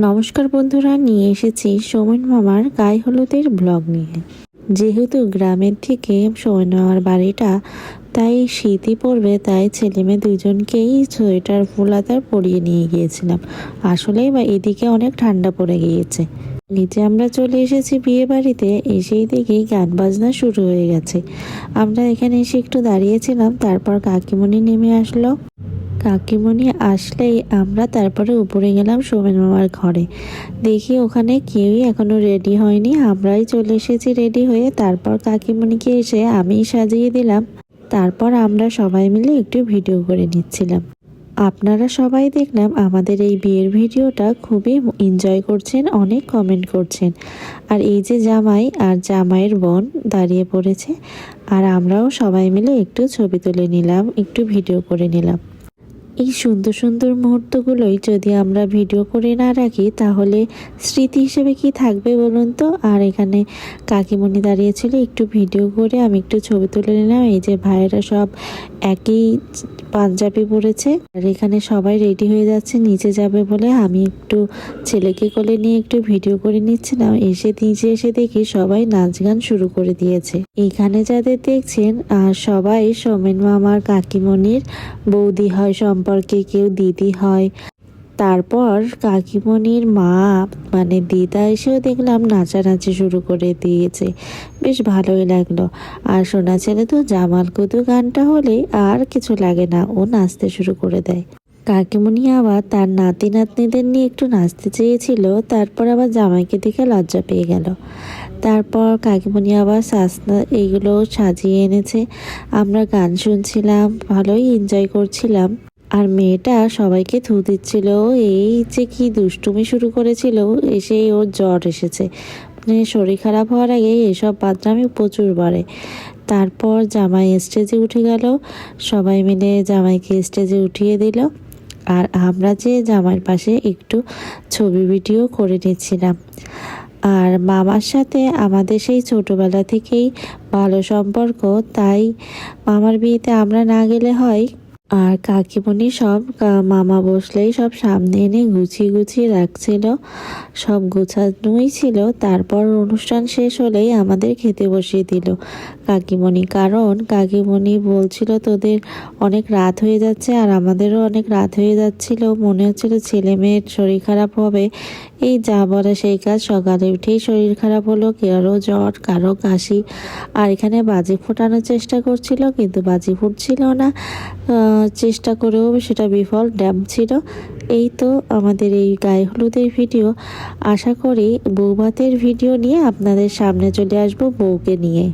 নমস্কার বন্ধুরা, নিয়ে এসেছি সৌমেন মামার গায়ে হলুদের ব্লগ নিয়ে। যেহেতু গ্রামের থেকে সৌমেন মামার বাড়িটা, তাই শীতই পড়বে, তাই ছেলে মেয়ে দুজনকেই সোয়েটার ফুলাতার পরিয়ে নিয়ে গিয়েছিলাম। আসলেই বা এদিকে অনেক ঠান্ডা পড়ে গিয়েছে। নিচে আমরা চলে এসেছি বিয়ে বাড়িতে। এসেই দেখি গান বাজনা শুরু হয়ে গেছে। আমরা এখানে এসে একটু দাঁড়িয়েছিলাম, তারপর কাকিমণি নেমে আসলো। কাকিমণি আসলেই আমরা তারপরে উপরে গেলাম সৌমেন মামার ঘরে। দেখি ওখানে কেউই এখনো রেডি হয়নি, আমরাই চলে এসেছি রেডি হয়ে। তারপর কাকিমণিকে এসে আমি সাজিয়ে দিলাম। তারপর আমরা সবাই মিলে একটু ভিডিও করে নিচ্ছিলাম। আপনারা সবাই দেখলাম আমাদের এই বিয়ের ভিডিওটা খুবই এনজয় করছেন, অনেক কমেন্ট করছেন। আর এই যে জামাই আর জামাইয়ের বোন দাঁড়িয়ে পড়েছে, আর আমরাও সবাই মিলে একটু ছবি তুলে নিলাম, একটু ভিডিও করে নিলাম। এই সুন্দর সুন্দর মুহূর্তগুলোই যদি আমরা ভিডিও করে না রাখি, তাহলে স্মৃতি হিসেবে কি থাকবে বলুন তো। আর এখানে কাকিমণি দাঁড়িয়েছিল, একটু ভিডিও করে আমি একটু ছবি তুলে নিলাম। এই যে ভাইয়েরা সব একই পাঞ্জাবি পরেছে, আর এখানে সবাই রেডি হয়ে যাচ্ছে নিচে যাবে বলে। আমি একটু ছেলেকে কোলে নিয়ে একটু ভিডিও করে নিচ্ছিলাম। নিচে এসে দেখি সবাই নাচ গান শুরু করে দিয়েছে। এখানে যাদের দেখছেন সবাই সৌমেন মামার কাকিমণির বৌদি হয়, সম্পর্কে কেউ দিদি হয়। তারপর কাকিমণির মা মানে দিদা এসেও দেখলাম নাচানাচি শুরু করে দিয়েছে, বেশ ভালোই লাগলো। আর সোনা ছেলে তো জামাল কুদু গানটা হলে আর কিছু লাগে না, ও নাচতে শুরু করে দেয়। কাকিমণি আবার তার নাতি নাতনিদের নিয়ে একটু নাচতে চেয়েছিল, তারপর আবার জামাইকে দেখে লজ্জা পেয়ে গেল। তারপর কাকিমণি আবার সাজনা এইগুলো সাজিয়ে এনেছে। আমরা গান শুনছিলাম, ভালোই এনজয় করছিলাম। আর মেয়েটা সবাইকে থু দিচ্ছিল। এই যে কি দুষ্টুমি শুরু করেছিল, এসেই ওর জ্বর এসেছে। মানে শরীর খারাপ হওয়ার আগে এসব বাদরামি প্রচুর বাড়ে। তারপর জামাই স্টেজে উঠে গেল, সবাই মিলে জামাইকে স্টেজে উঠিয়ে দিল। আর আমরা যে জামাইয়ের পাশে একটু ছবি ভিডিও করে নিচ্ছিলাম। আর মামার সাথে আমাদের সেই ছোটোবেলা থেকেই ভালো সম্পর্ক, তাই মামার বিয়েতে আমরা না গেলে হয়। আর কাকিমণি সব মামা বসলেই সব সামনে এনে গুছিয়ে গুছিয়ে রাখছিল, সব গোছানোই ছিল। তারপর অনুষ্ঠান শেষ হলেই আমাদের খেতে বসিয়ে দিল কাকিমণি, কারণ কাকিমণি বলছিল তোদের অনেক রাত হয়ে যাচ্ছে, আর আমাদেরও অনেক রাত হয়ে যাচ্ছিল। মনে হচ্ছিল ছেলে মেয়ের শরীর খারাপ হবে। এই যা বলে সেই কাজ, সকালে উঠেই শরীর খারাপ হলো, কারো জ্বর, কারো কাশি। আর এখানে বাজি ফোটানোর চেষ্টা করছিল, কিন্তু বাজি ফুটছিল না। চেষ্টা করেও সেটা বিফল, ড্যাম ছিল। এই তো আমাদের এই গায়ে হলুদের ভিডিও। আশা করি বৌভাতের ভিডিও নিয়ে আপনাদের সামনে চলে আসবো বউকে নিয়ে।